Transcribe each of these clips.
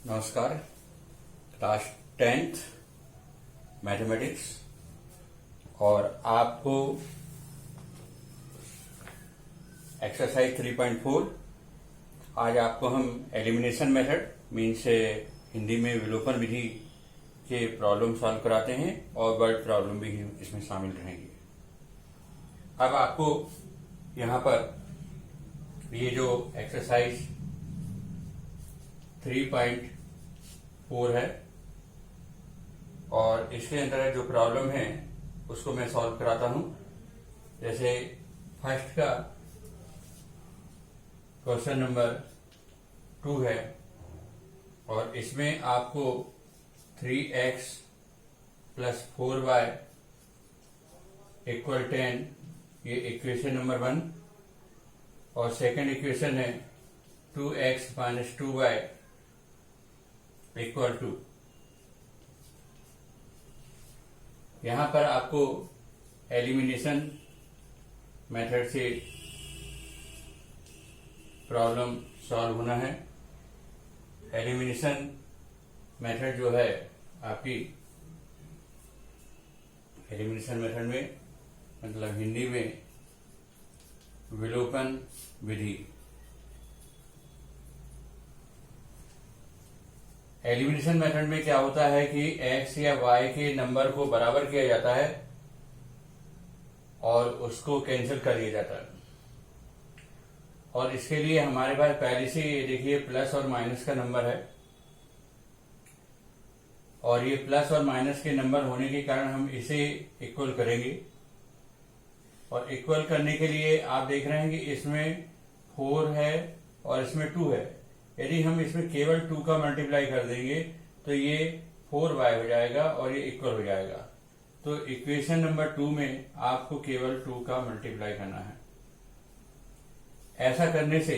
नमस्कार। Class 10th mathematics और आपको एक्सरसाइज 3.4 आज आपको हम एलिमिनेशन मेथड मीन से हिंदी में विलोपन विधि के प्रॉब्लम सॉल्व कराते हैं और वर्ड प्रॉब्लम भी इसमें शामिल रहेंगे। अब आपको यहाँ पर ये जो एक्सरसाइज 3.4 है और इसके अंदर जो प्रॉब्लम है उसको मैं सॉल्व कराता हूं। जैसे फर्स्ट का क्वेश्चन नंबर 2 है और इसमें आपको 3x प्लस 4y इक्वल 10 ये इक्वेशन नंबर 1 और सेकंड इक्वेशन है 2x minus 2y equal to. यहां पर आपको एलिमिनेशन मेथड से प्रॉब्लम सॉल्व होना है। एलिमिनेशन मेथड जो है आपकी एलिमिनेशन मेथड में मतलब हिंदी में विलोपन विधि। एलिमिनेशन मेथड में क्या होता है कि x या y के नंबर को बराबर किया जाता है और उसको कैंसिल कर दिया जाता है। और इसके लिए हमारे पास पहले से ये देखिए प्लस और माइनस का नंबर है और ये प्लस और माइनस के नंबर होने के कारण हम इसे इक्वल करेंगे। और इक्वल करने के लिए आप देख रहे हैं कि इसमें 4 है और इसमें 2 है। यदि हम इसमें केवल 2 का मल्टीप्लाई कर देंगे तो ये 4y हो जाएगा और ये इक्वल हो जाएगा। तो इक्वेशन नंबर 2 में आपको केवल 2 का मल्टीप्लाई करना है। ऐसा करने से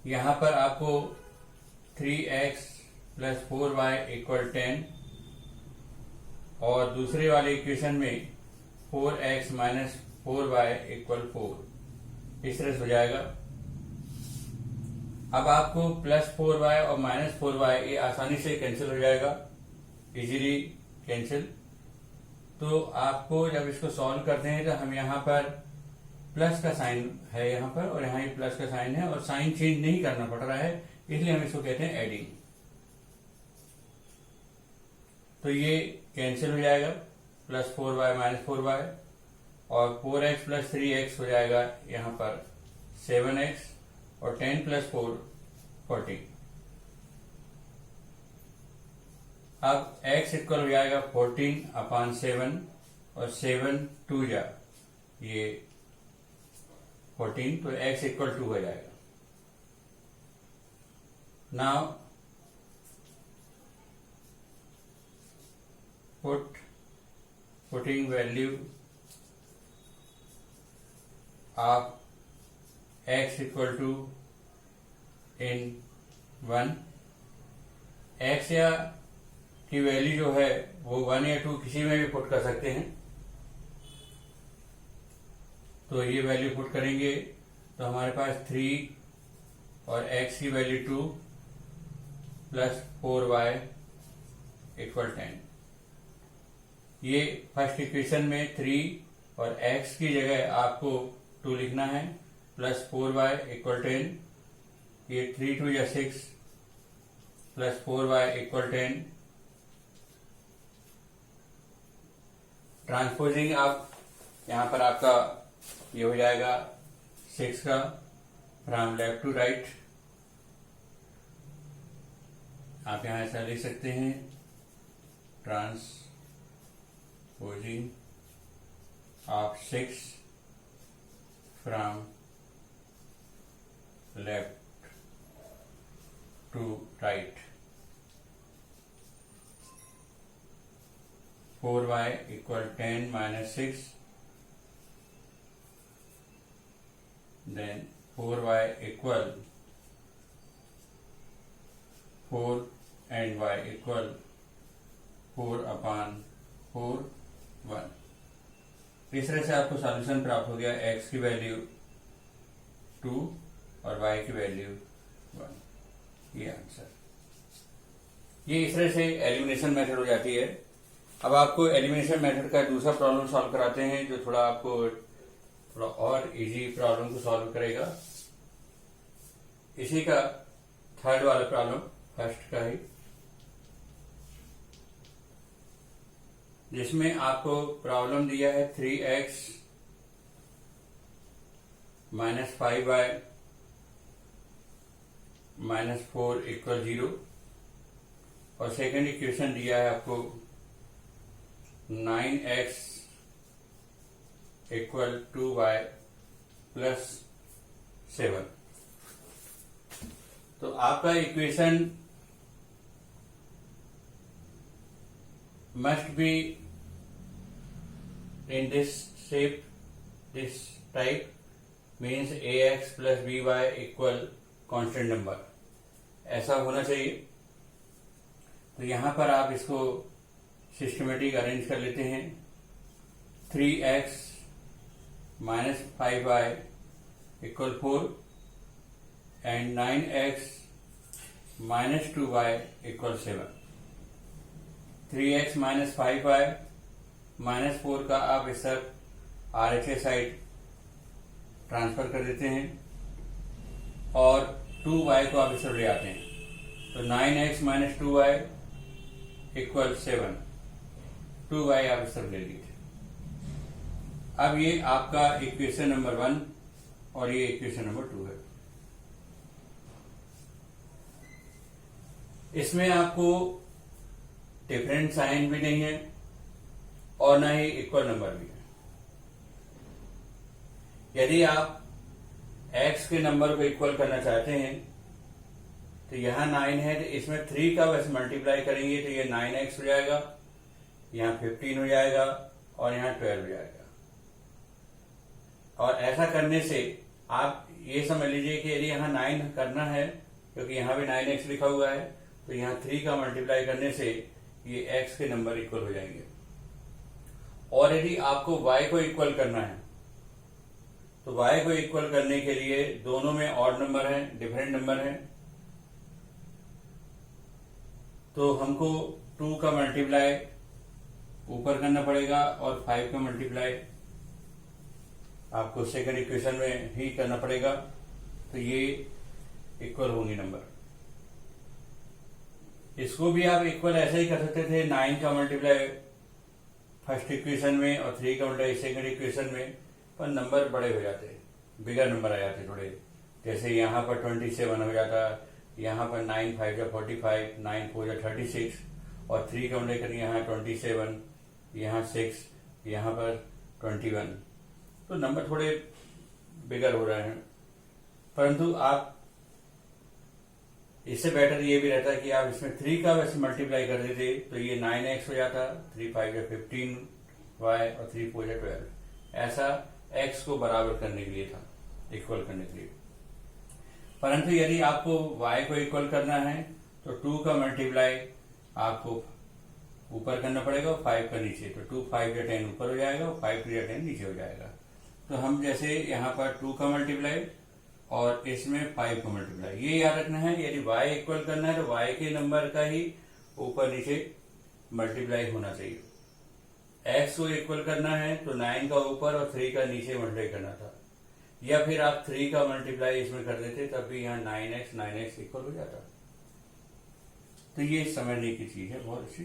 यहां पर आपको 3x प्लस 4y इक्वल 10 और दूसरे वाले इक्वेशन में 4x माइनस 4y इक्वल 4 इस तरह से हो जाएगा। अब आपको प्लस 4y और माइनस 4y ये आसानी से कैंसिल हो जाएगा, इजीली कैंसिल। तो आपको जब इसको सॉल्व करते हैं तो हम यहाँ पर प्लस का साइन है यहाँ पर और यहाँ ये प्लस का साइन है और साइन चेंज नहीं करना पड़ रहा है, इसलिए हम इसको कहते हैं एडिंग। तो ये कैंसिल हो जाएगा प्लस 4y माइनस 4y और 4x प्लस 3x हो जाएगा यहाँ पर 7x और 10 प्लस 4 40। अब x इक्वल हो जाएगा 14/7 और 7 2 जा ये 14 तो x इक्वल 2 हो जाएगा। Now putting value of x equal to in 1। x या की वैल्यू जो है वो 1 या 2 किसी में भी पुट कर सकते हैं। तो ये वैल्यू पुट करेंगे तो हमारे पास 3 और x की वैल्यू 2 प्लस 4y इक्वल 10। ये फर्स्ट इक्वेशन में 3 और x की जगह आपको 2 लिखना है प्लस 4y इक्वल 10। ये 3 2 या 6 प्लस 4y इक्वल 10। ट्रांसपोजिंग आप यहां पर आपका ये हो जाएगा 6 का फ्रॉम लेफ्ट टू राइट। आप यहां ऐसा लिख सकते हैं transposing of 6 from left to right. 4y equal 10 minus 6 then 4y equal 4 and y equal 4/4 1। इस तरह से आपको सॉल्यूशन प्राप्त हो गया। x की वैल्यू 2 और y की वैल्यू 1। ये आंसर। ये इस तरह से एलिमिनेशन मेथड हो जाती है। अब आपको एलिमिनेशन मेथड का दूसरा प्रॉब्लम सॉल्व कराते हैं जो थोड़ा आपको थोड़ा और इजी प्रॉब्लम को सॉल्व करेगा। इसी का थर्ड वाला प्रॉब्लम फर्स्ट का ही, जिसमें आपको प्रॉब्लम दिया है 3x - 5y - 4 = 0 और सेकंड इक्वेशन दिया है आपको 9x = 2y + 7। तो आपका equation must be in this shape, this type means ax plus by equal constant number, ऐसा होना चाहिए। तो यहां पर आप इसको सिस्टमेटिक अरेंज कर लेते हैं। 3x - 5y = 4 and 9x - 2y = 7। 3x - 5y -4 का आप इस तरफ RHS साइड ट्रांसफर कर देते हैं और 2y को आप इस तरफ ले आते हैं। तो 9x - 2y = 7, 2y आप इस तरफ ले लीजिए। अब ये आपका इक्वेशन नंबर 1 और ये इक्वेशन नंबर 2 है। इसमें आपको डिफरेंट साइन भी नहीं है और ना ही इक्वल नंबर भी है। यदि आप x के नंबर को इक्वल करना चाहते हैं तो यहां 9 है तो इसमें 3 का वैसे मल्टीप्लाई करेंगे तो ये 9x हो जाएगा, यहां 15 हो जाएगा और यहां 12 हो जाएगा। और ऐसा करने से आप ये समझ लीजिए कि यदि यहां 9 करना है क्योंकि यहां भी 9x लिखा हुआ है तो यहां 3 का मल्टीप्लाई करने से ये x के नंबर इक्वल हो जाएंगे। और यदि आपको y को इक्वल करना है तो y को इक्वल करने के लिए दोनों में ऑड नंबर है, डिफरेंट नंबर है, तो हमको 2 का मल्टीप्लाई ऊपर करना पड़ेगा और 5 का मल्टीप्लाई आपको सेकंड इक्वेशन में ही करना पड़ेगा। तो ये इक्वल होंगे नंबर। इसको भी आप इक्वल ऐसे ही कर सकते थे, 9 का मल्टीप्लाई फर्स्ट इक्वेशन में और 3 का मल्टीप्लाई सेकंड इक्वेशन में, पर नंबर बड़े हो जाते, बिगर नंबर आ जाते थोड़े। जैसे यहाँ पर 27 हो जाता, यहाँ पर 9 5 या 45, 9 4 या 36 और 3 का मल्टीप्लाई करेंगे यहाँ 27, यहाँ 6, यहाँ पर 21, तो नंबर थोड़े बिगर हो रहे हैं। परंतु आप इससे बेटर ये भी रहता है कि आप इसमें 3 का वैसे मल्टीप्लाई कर देते तो ये 9x हो जाता, 3 5 या 15y और 3 4 या 12। ऐसा x को बराबर करने के लिए था, इक्वल करने के लिए। परंतु यदि आपको y को इक्वल करना है तो 2 का मल्टीप्लाई आपको ऊपर करना पड़ेगा और 5 का नीचे। तो 2 5 या 10 ऊपर हो जाएगा और 5 2 या 10 नीचे हो जाएगा। तो हम जैसे यहाँ पर 2 का मल्टीप्लाई और इसमें 5 का मल्टीप्लाई, ये याद रखना है। यदि y इक्वल करना है तो y के नंबर का ही ऊपर नीचे मल्टीप्लाई होना चाहिए। x को इक्वल करना है तो 9 का ऊपर और 3 का नीचे मल्टीप्लाई करना था, या फिर आप 3 का मल्टीप्लाई इसमें कर देते तब भी यहाँ 9x इक्वल हो जाता। तो ये समझने की चीज है बहुत अच्छी।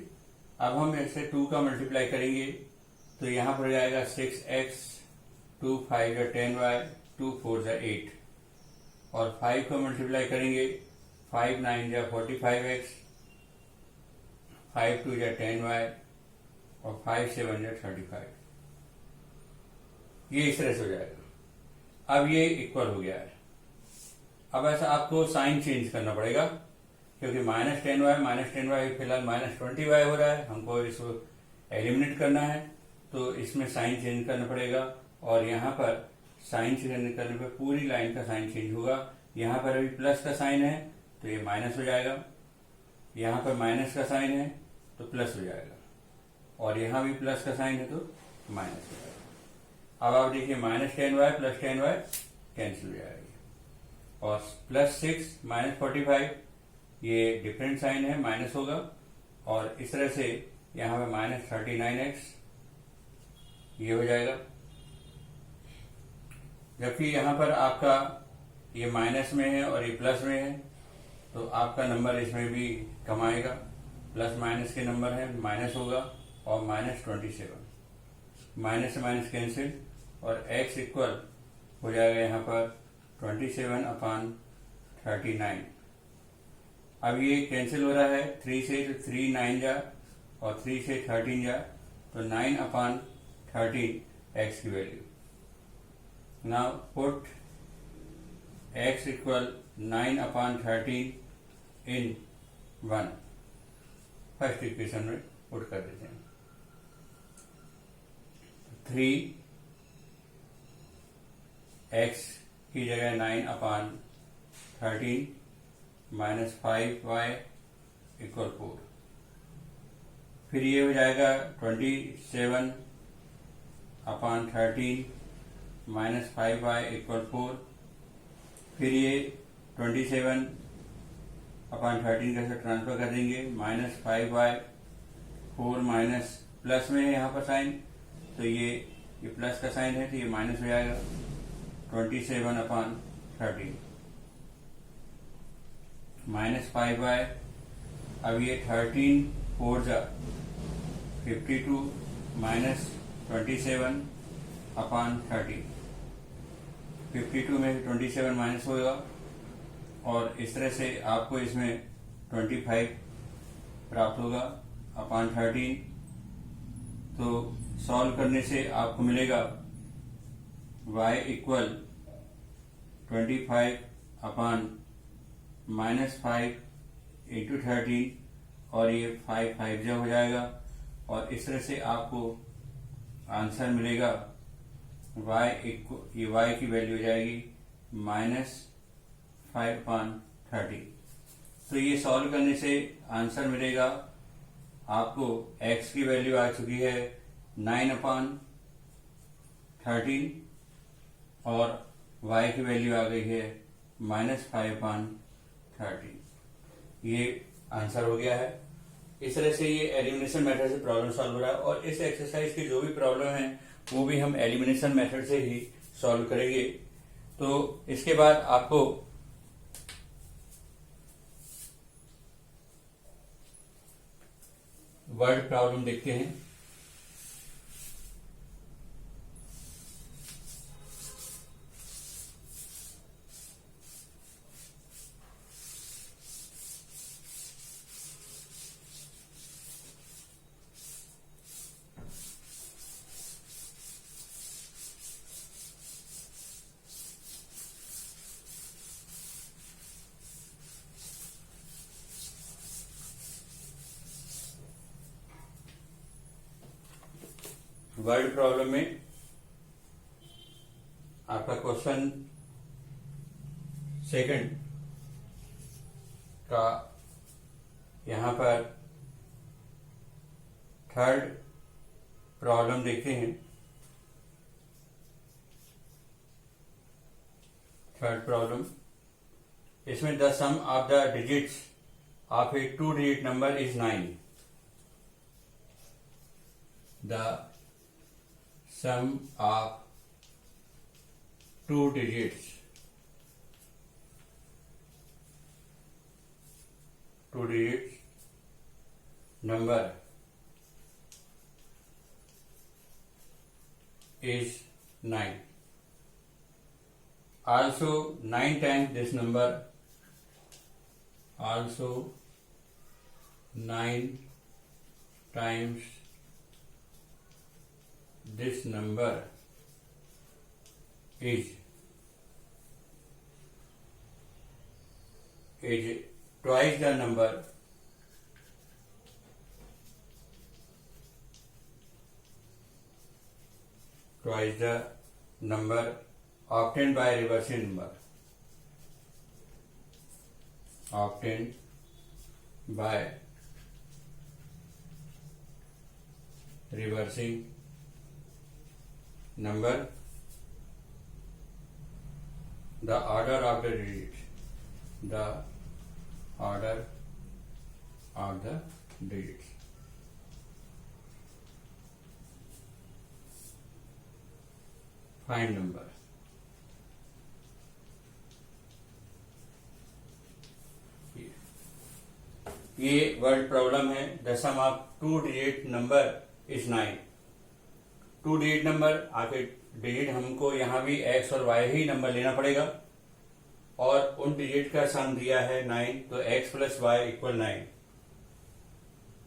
अब हम ऐसे 2 का मल्टीप्लाई करेंगे तो यहाँ पर जाएगा 6x, 2 5 या 10y, 2 4 या 8 और 5 का मल्टीप्लाई करेंगे 5 9 या 45x, 5 2 या 10y और 5 7 या 35। ये इस तरह से हो जाएगा। अब ये इक्वल हो गया है। अब ऐसा आपको साइन चेंज करना पड़ेगा क्योंकि -10y फिलहाल -20y हो रहा है, हमको इसको एलिमिनेट करना है तो इसमें साइन चेंज करना पड़ेगा। और यहाँ पर साइन चेंज करने पर पूरी लाइन का साइन चेंज होगा। यहाँ पर अभी प्लस का साइन है तो ये माइनस हो जाएगा, यहाँ पर माइनस का साइन है तो प्लस हो जाएगा और यहाँ भी प्लस का साइन है तो माइनस हो जाएगा। अब आप देखिए -10y + 10y कैंसिल हो जाएगी और +6 -45 ये डिफरेंट साइन है, माइनस होगा और इस तरह से यहाँ पे -39x ये हो जाएगा। जबकि यहाँ पर आपका ये माइनस में है और ये प्लस में है, तो आपका नंबर इसमें भी कम आएगा। प्लस माइनस के नंबर है, माइनस होगा और -27, माइनस से माइनस कैंसिल और x इक्वल हो जाएगा यहाँ पर 27/39। अब ये कैंसिल हो रहा है 3 से, तो 3 9 जा और 3 से 13 जा, तो 9/13 x की value. Now put x equal 9/13 इन 1, फर्स्ट इक्वेशन में पुट कर देते हैं। 3x की जगह 9/13 -5y इक्वल 4। फिर ये हो जाएगा 27/13 -5y इक्वल 4। फिर ये 27/13 का ट्रांसफर कर देंगे, -5y 4 माइनस प्लस में है यहाँ पर साइन, तो ये प्लस का साइन है तो ये माइनस हो जाएगा 27/13 -5y। अब ये 13 4 जा 52 -27/13, 52 में 27 माइनस होगा और इस तरह से आपको इसमें 25 प्राप्त होगा अपॉन 13। तो सॉल्व करने से आपको मिलेगा y इक्वल 25/-5 इंटू 13 और ये 5 5 जा हो जाएगा और इस तरह से आपको आंसर मिलेगा ये y की वैल्यू हो जाएगी -5/30। तो ये सॉल्व करने से आंसर मिलेगा आपको x की वैल्यू आ चुकी है 9/13 और y की वैल्यू आ गई है -5/30। ये आंसर हो गया है। इस तरह से ये एलिमिनेशन मेथड से प्रॉब्लम सॉल्व हो रहा है और इस एक्सरसाइज की जो भी प्रॉब्लम है वो भी हम एलिमिनेशन मेथड से ही सॉल्व करेंगे। तो इसके बाद आपको वर्ड प्रॉब्लम देखते हैं। वर्ड प्रॉब्लम में आपका क्वेश्चन सेकंड का यहां पर थर्ड प्रॉब्लम देखते हैं। थर्ड प्रॉब्लम, इसमें the sum of the digits of a 2 digit number is 9। The sum of 2 digits number is 9. Also 9 times this number, also 9 times this number is twice the number obtained by reversing number, obtained by reversing number. The order of the digits, the order of the digits. Find number. ये word problem है। The sum of 2 digit number is 9। 2 digit number आके digit हमको यहाँ भी x और y ही number लेना पड़ेगा और उन डिजिट का सम दिया है 9, तो x प्लस वाई इक्वल 9।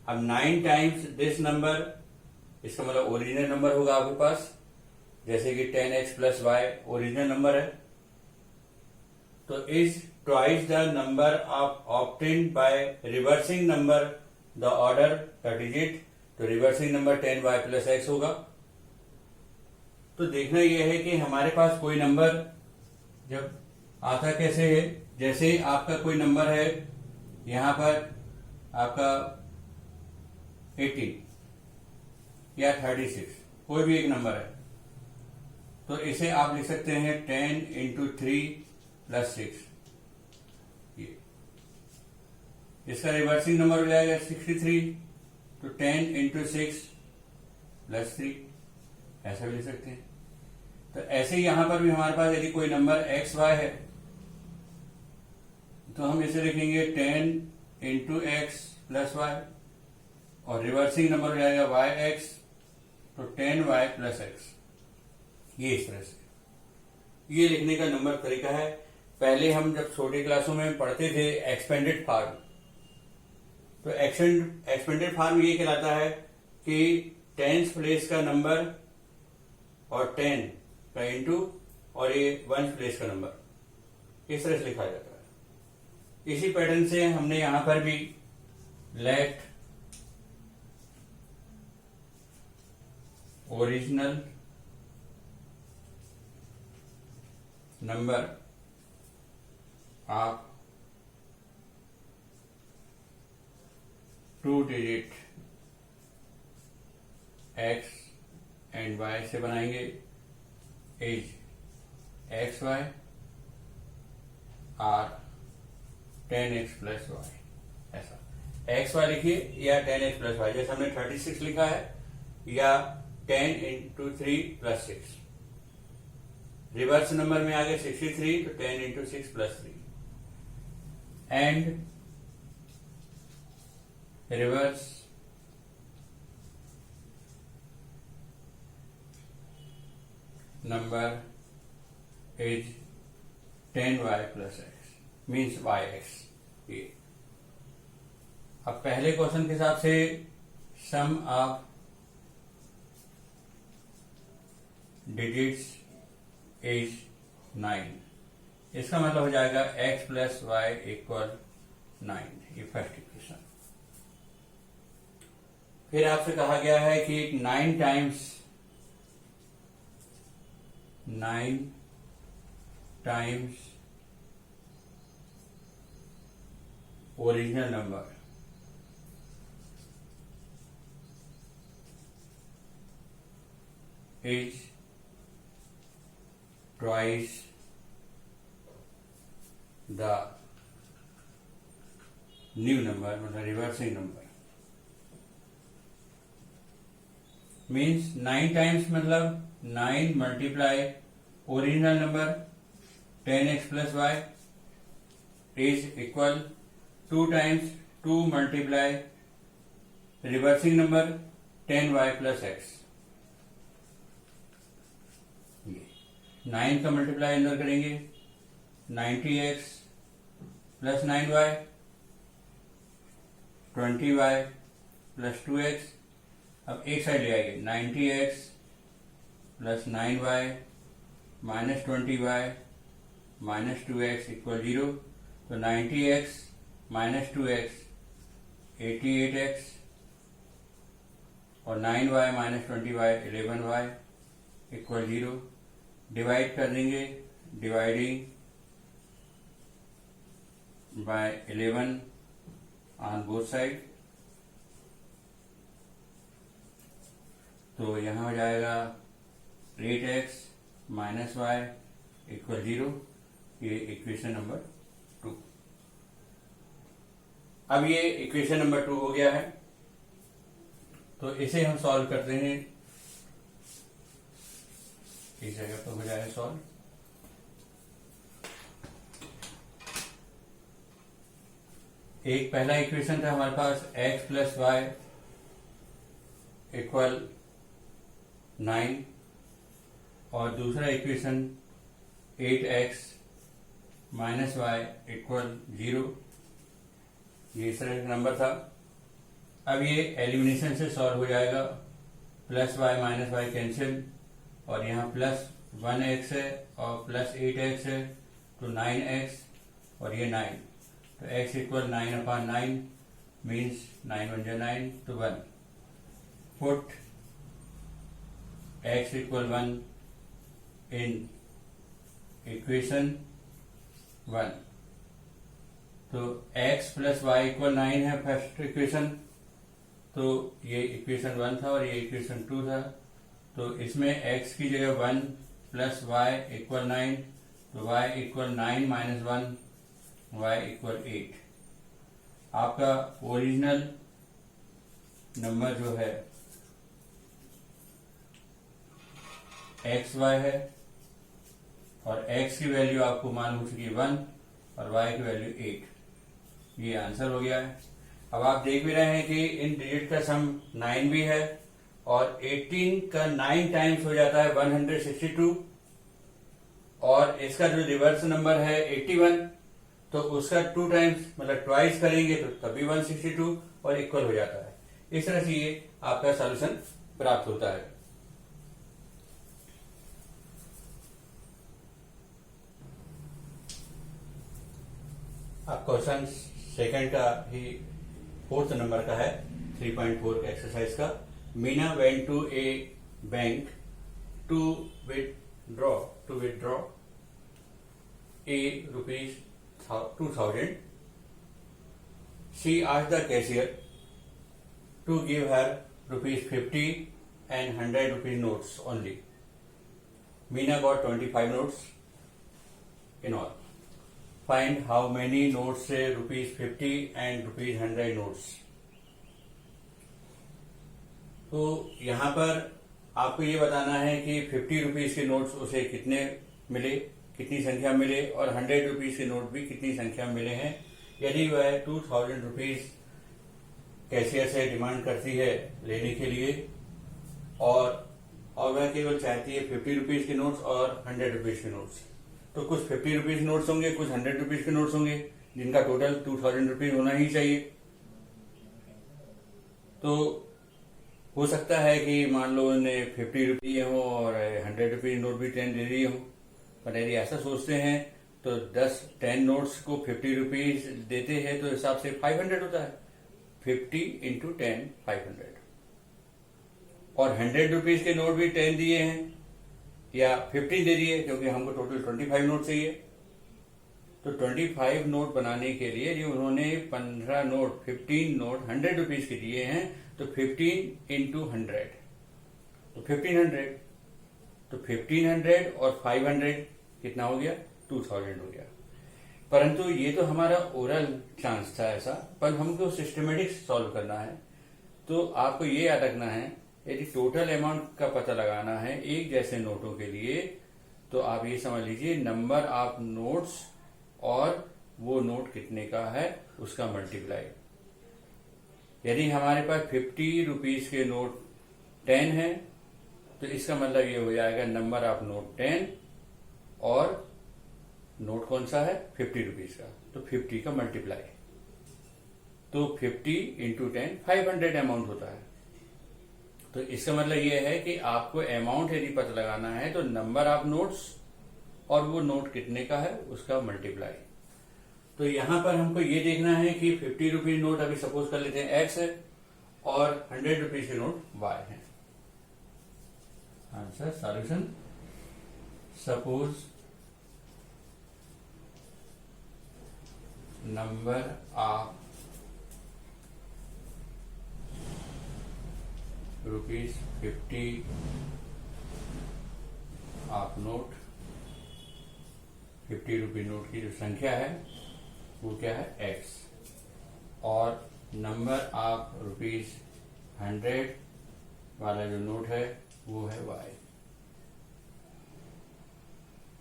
अब 9 टाइम्स दिस नंबर, इसका मतलब ओरिजिनल नंबर होगा आपके पास, जैसे कि 10x plus Y original number है, तो is twice the number of obtained by reversing number the order the digit, तो reversing number 10y plus x होगा। तो देखना यह है कि हमारे पास कोई नंबर जब आता कैसे है, जैसे आपका कोई नंबर है यहां पर आपका 18 या 36, कोई भी एक नंबर है, तो इसे आप लिख सकते हैं 10 इंटू 3 प्लस 6। इसका रिवर्सिंग नंबर हो जाएगा 63, तो 10 इंटू 6 प्लस 3, ऐसा भी लिख सकते हैं। तो ऐसे ही यहां पर भी हमारे पास यदि कोई नंबर एक्स वाई है तो हम इसे लिखेंगे 10 इंटू एक्स प्लस वाई और रिवर्सिंग नंबर हो जाएगा वाई एक्स, तो 10y प्लस एक्स। ये इस तरह से ये लिखने का नंबर तरीका है। पहले हम जब छोटी क्लासों में पढ़ते थे एक्सपेंडेड फॉर्म, तो एक्सपेंडेड फॉर्म ये कहलाता है कि 10th प्लेस का नंबर और 10 का इंटू और ये 1st प्लेस का नंबर, इस तरह से लिखा जाता है। इसी पैटर्न से हमने यहां पर भी let original number of 2 digit x and y से बनाएंगे is x y are 10x plus y. ऐसा एक्स वाई लिखिए या 10x प्लस वाई, जैसे हमने 36 लिखा है, या 10 इंटू 3 प्लस 6। रिवर्स नंबर में आ गए 63, तो 10 into 6 plus 3 and reverse number is 10y plus x, means yx। ये अब पहले क्वेश्चन के हिसाब से सम ऑफ डिजिट्स इज 9, इसका मतलब हो जाएगा x प्लस वाई इक्वल 9। ये फर्स्ट इक्वेशन। फिर आपसे कहा गया है कि 9 times original number is twice the new number, मतलब रिवर्सिंग नंबर। मीन्स 9 टाइम्स मतलब 9 multiply original number 10x plus y is equal 2 times 2 multiply reversing number 10y plus x. 9 का मल्टीप्लाई अंदर करेंगे 90x plus 9y, 20y plus 2x। अब एक side ले आइए, 90x plus 9y minus 20y minus 2x equal 0, तो 90x minus 2x 88x और 9y minus 20y 11y equal 0। Divide कर देंगे, dividing by 11 on both side, तो यहां हो जाएगा 8x माइनस वाई इक्वल 0। ये इक्वेशन नंबर 2। अब ये इक्वेशन नंबर 2 हो गया है। तो इसे हम सॉल्व करते हैं, इस जगह पर हो जाएगा सॉल्व। एक पहला इक्वेशन था हमारे पास x प्लस वाई इक्वल 9 और दूसरा equation 8x minus Y equal 0, ये इस तरह का नंबर था। अब ये एलिमिनेशन से सॉल्व हो जाएगा, plus y minus y cancel और यहाँ प्लस 1x है और प्लस 8x है तो 9x और ये 9, तो x इक्वल 9/9 मीन्स 9 1 9 तो 1। Put x equal 1 in equation 1, तो x प्लस वाई इक्वल 9 है फर्स्ट इक्वेशन, तो ये इक्वेशन 1 था और ये इक्वेशन 2 था, तो इसमें x की जगह 1 प्लस वाई इक्वल 9, तो y equal 9 minus 1, y equal 8। आपका ओरिजिनल नंबर जो है xy है और x की वैल्यू आपको मालूम हो चुकी है 1 और y की वैल्यू 8। ये आंसर हो गया है। अब आप देख भी रहे हैं कि इन डिजिट का सम 9 भी है और 18 का 9 टाइम्स हो जाता है 162 और इसका जो रिवर्स नंबर है 81, तो उसका 2 टाइम्स मतलब ट्वाइस करेंगे तो तभी 162 और इक्वल हो जाता है। इस तरह से ये आपका सॉल्यूशन प्राप्त होता है। अब क्वेश्चन सेकंड का ही 4th नंबर का है 3.4 एक्सरसाइज का। Meena went to a bank to withdraw a rupees 2000. She asked the cashier to give her rupees 50 and 100 rupees notes only. Meena got 25 notes in all. Find how many notes say rupees 50 and rupees 100 notes. तो यहाँ पर आपको ये बताना है कि 50 rupees के notes उसे कितने मिले, कितनी संख्या मिले, और 100 रुपीज के नोट भी कितनी संख्या मिले हैं। यदि वह 2000 रुपीज कैशियर से डिमांड करती है लेने के लिए और वह केवल चाहती है 50 रुपीज के नोट्स और 100 रुपीज के नोट्स, तो कुछ 50 रुपीज नोट्स होंगे, कुछ 100 रुपीज के नोट्स होंगे, जिनका टोटल 2000 रुपीज होना ही चाहिए। तो हो सकता है कि मान लो उन्हें 50 रुपये हो और 100 रुपीज नोट भी 10 दे रही हो, पर यदि ऐसा सोचते हैं तो 10 नोट्स को 50 रुपीज देते हैं तो हिसाब से 500 होता है। 50 इंटू 10 500, और 100 रुपीज के नोट भी 10 दिए हैं या 50 दे दिए, क्योंकि हमको टोटल 25 नोट चाहिए। तो 25 नोट बनाने के लिए जो उन्होंने 15 नोट 15 नोट 100 रुपीज के दिए हैं, तो 15 इंटू 100 तो 1500, तो 1500 और 500 कितना हो गया, 2000 हो गया। परंतु ये तो हमारा ओरल चांस था ऐसा, पर हमको सिस्टमेटिक सॉल्व करना है। तो आपको ये याद रखना है, यदि टोटल अमाउंट का पता लगाना है एक जैसे नोटों के लिए, तो आप ये समझ लीजिए नंबर ऑफ नोट्स और वो नोट कितने का है उसका मल्टीप्लाई। यदि हमारे पास 50 रुपीज के नोट 10 है, तो इसका मतलब ये हो जाएगा नंबर ऑफ नोट 10 और नोट कौन सा है 50 रुपीज का, तो 50 का मल्टीप्लाई, तो 50 इंटू 10 500 अमाउंट होता है। तो इसका मतलब ये है कि आपको अमाउंट यदि पता लगाना है तो नंबर ऑफ नोट्स और वो नोट कितने का है उसका मल्टीप्लाई। तो यहां पर हमको ये देखना है कि 50 रुपीज नोट अभी सपोज कर लेते हैं x है और 100 रुपीज के नोट y है। Answer solution, suppose number of rupees 50 of note, 50 rupee note की जो संख्या है वो क्या है x, और नंबर ऑफ रुपीज 100 वाला जो नोट है वो है y।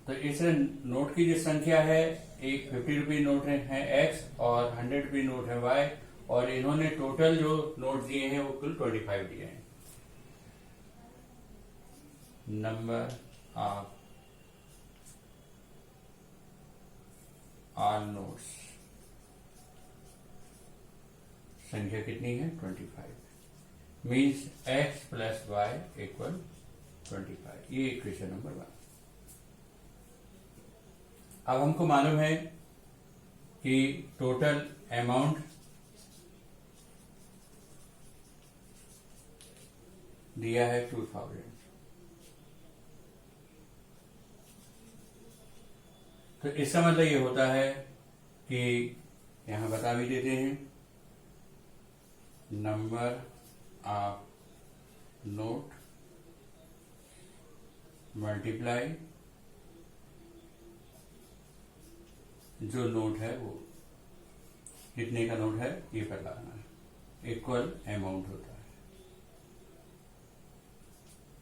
तो इस नोट की जो संख्या है, एक 50 रुपये नोट है x और 100 रुपये नोट है y, और इन्होंने टोटल जो नोट दिए हैं वो कुल 25 दिए हैं। नंबर ऑफ ऑल नोट्स, संख्या कितनी है 25, means x plus y equal 25। ये इक्वेशन नंबर 1। अब हमको मालूम है कि टोटल अमाउंट दिया है 2000। तो इसका मतलब ये होता है कि यहां बता भी देते हैं, नंबर ऑफ नोट मल्टीप्लाई जो नोट है वो कितने का नोट है ये पता करना है, इक्वल अमाउंट होता है,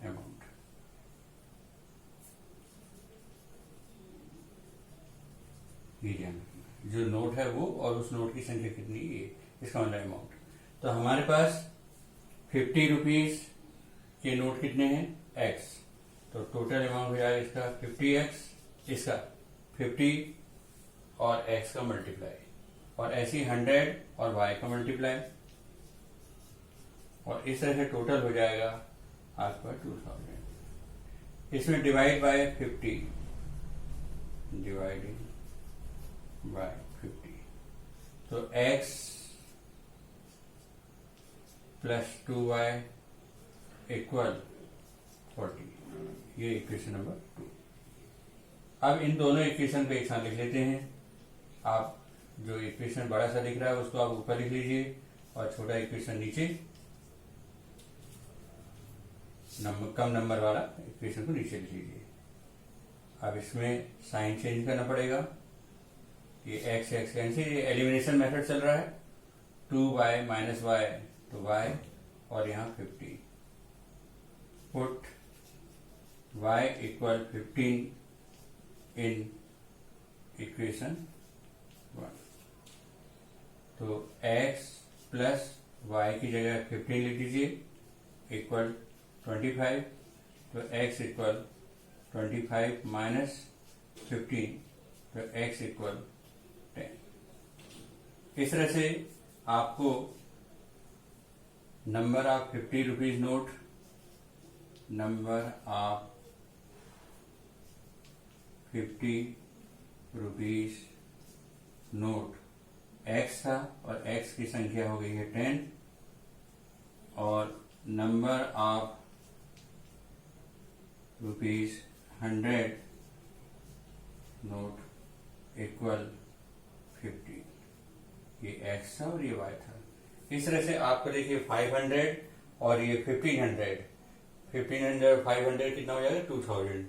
अमाउंट। ये ध्यान रखना, जो नोट है वो और उस नोट की संख्या कितनी, ये इसका मतलब अमाउंट। तो हमारे पास 50 रुपीज के नोट कितने हैं x, तो टोटल अमाउंट हो जाएगा इसका 50x, इसका 50 और x का मल्टीप्लाई, और ऐसे 100 और y का मल्टीप्लाई, और इस तरह से टोटल हो जाएगा आपका 2000। इसमें डिवाइड बाय 50, डिवाइडिंग बाय 50, तो x प्लस 2y इक्वल 40। ये इक्वेशन नंबर 2। अब इन दोनों इक्वेशन को एक साथ लिख लेते हैं। आप जो इक्वेशन बड़ा सा दिख रहा है उसको आप ऊपर लिख लीजिए और छोटा इक्वेशन नीचे, कम नंबर वाला इक्वेशन को नीचे लिख लीजिए। अब इसमें साइन चेंज करना पड़ेगा, ये x x कैंसिल, ये एलिमिनेशन मेथड चल रहा है, 2y माइनस y तो y, और यहाँ 50, put y equal 15 in equation 1। तो x प्लस y की जगह 15 लिख दीजिए इक्वल 25, तो x इक्वल 25 माइनस 15, तो x इक्वल 10। इस तरह से आपको number of 50 rupees note, number of 50 rupees note x था और x की संख्या हो गई है 10, और number of rupees 100 note equal 50। ये x था और ये y था। इस तरह से आपको देखिए 500 और ये 1500 और 500 कितना हो जाएगा 2000।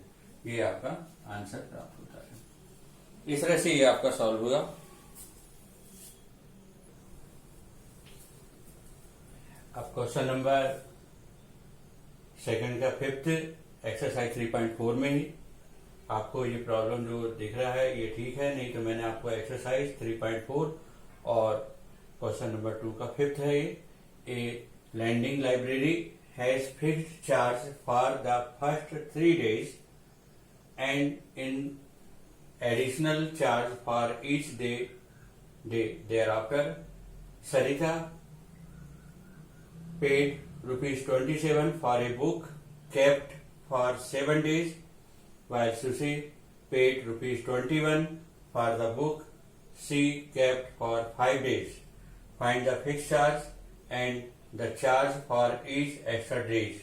ये आपका आंसर प्राप्त होता है। इस तरह से ये आपका सॉल्व होगा। अब क्वेश्चन नंबर सेकंड का 5th एक्सरसाइज 3.4 में ही आपको ये प्रॉब्लम जो दिख रहा है ये ठीक है, नहीं तो मैंने आपको एक्सरसाइज 3.4 और क्वेश्चन नंबर 2 का 5th है ये। A landing library has fixed charge for the first 3 days and in additional charge for each day thereafter. Sarita paid ₹27 for a book kept for 7 days, while Susie paid ₹21 for the book she kept for 5 days. Find the fixed charge and the charge for each extra days.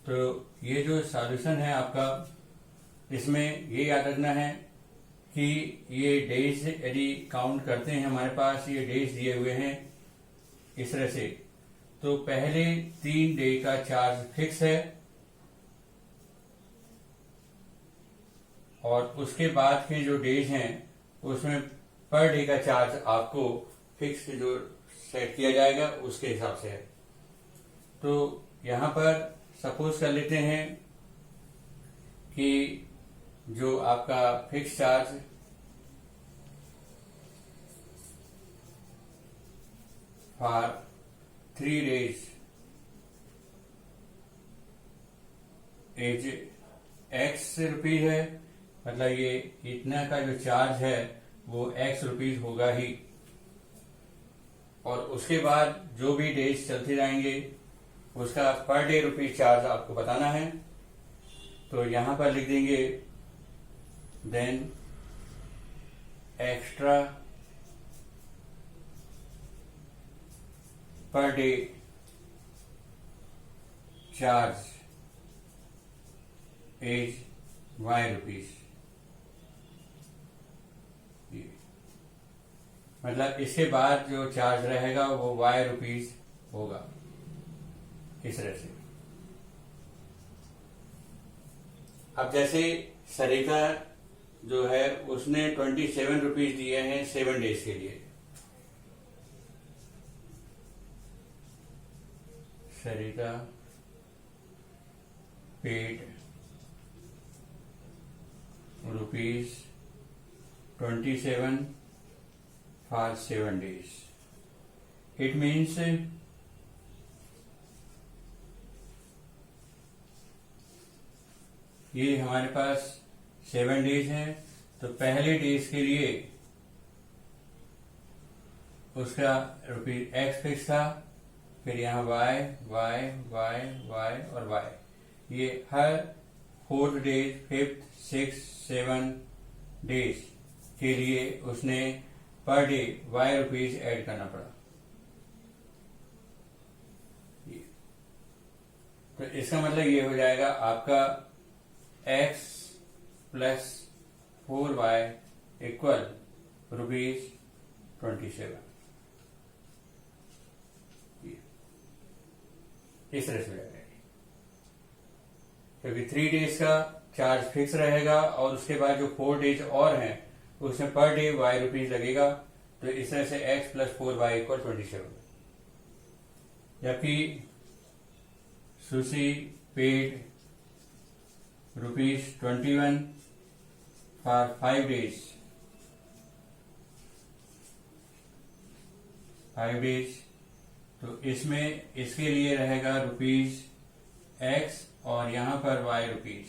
तो ये जो solution है आपका, इसमें ये याद रखना है कि ये डेज यदि काउंट करते हैं, हमारे पास ये डेज दिए हुए हैं इस तरह से, तो पहले 3 डे का चार्ज फिक्स है और उसके बाद के जो डेज हैं उसमें पर डे का चार्ज आपको फिक्स जो सेट किया जाएगा उसके हिसाब से है। तो यहां पर सपोज कर लेते हैं कि जो आपका fix charge for 3 days as x rupees है, मतलब ये इतना का जो चार्ज है वो एक्स रुपीज होगा ही, और उसके बाद जो भी डेज चलते जाएंगे उसका पर डे रुपीज चार्ज आपको बताना है। तो यहां पर लिख देंगे then extra per day charge as y rupees. मतलब इसके बाद जो चार्ज रहेगा वो वाई रुपीज होगा, इस तरह से। अब जैसे सरिता जो है उसने 27 रुपीज दिए हैं 7 डेज के लिए। सरिता paid ₹27 for 7 days. It means ये हमारे पास 7 डेज है, तो पहले डेज के लिए उसका रुपीज एक्स फिक्स था, फिर यहाँ वाई वाई वाई वाई और वाई, ये हर 4th days 5th 6th 7 days के लिए उसने per day why rupees add करना पड़ा। तो इसका मतलब ये हो जाएगा आपका x प्लस 4y इक्वल ₹27। इस तरह से हो जाएगा, क्योंकि 3 डेज का चार्ज फिक्स रहेगा और उसके बाद जो 4 डेज और हैं उसमें पर डे वाई रुपीज लगेगा। तो इस तरह से x प्लस 4y इक्वल 27। जबकि sushi paid ₹21 for 5 days, 5 days, तो इसमें इसके लिए रहेगा रुपीज एक्स और यहां पर वाई रुपीज,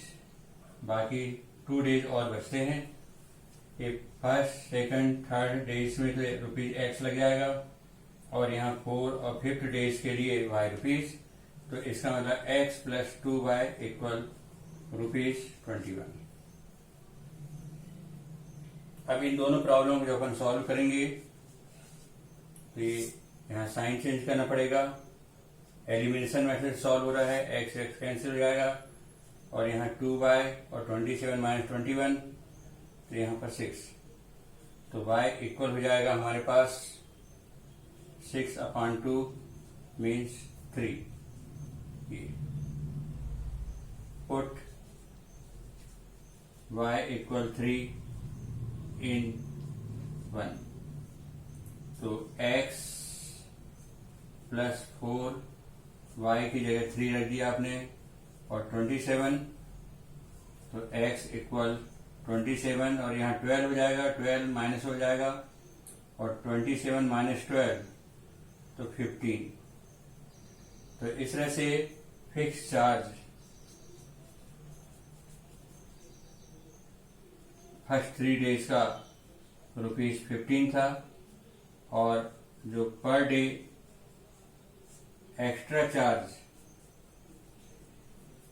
बाकी 2 डेज और बचते हैं। ये 1st 2nd 3rd डेज में तो रुपीज एक्स लग जाएगा और यहाँ 4 और 5th डेज के लिए वाई रुपीज। तो इसका मतलब x प्लस 2y इक्वल ₹21। अब इन दोनों प्रॉब्लम को जब अपन सॉल्व करेंगे तो ये यहाँ साइन चेंज करना पड़ेगा। एलिमिनेशन मेथड सॉल्व हो रहा है, x x कैंसिल हो जाएगा और यहाँ 2y और 27 माइनस 21, तो यहाँ पर 6, तो y इक्वल हो जाएगा हमारे पास 6/2 मीन्स 3। पुट y इक्वल 3 इन 1, तो x प्लस 4 y की जगह 3 रख दिया आपने और 27, तो x इक्वल 27 और यहाँ 12 हो जाएगा, 12 माइनस हो जाएगा और 27 माइनस 12 तो 15। तो इस तरह से फिक्स चार्ज फर्स्ट 3 डेज का ₹15 था और जो पर डे एक्स्ट्रा चार्ज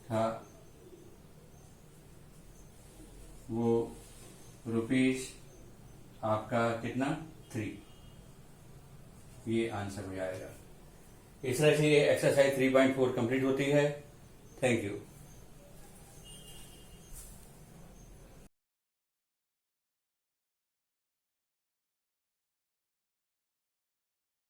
था वो रुपीज आपका कितना 3। ये आंसर हो जाएगा। इस तरह से ये एक्सरसाइज 3.4 कंप्लीट होती है। Thank you.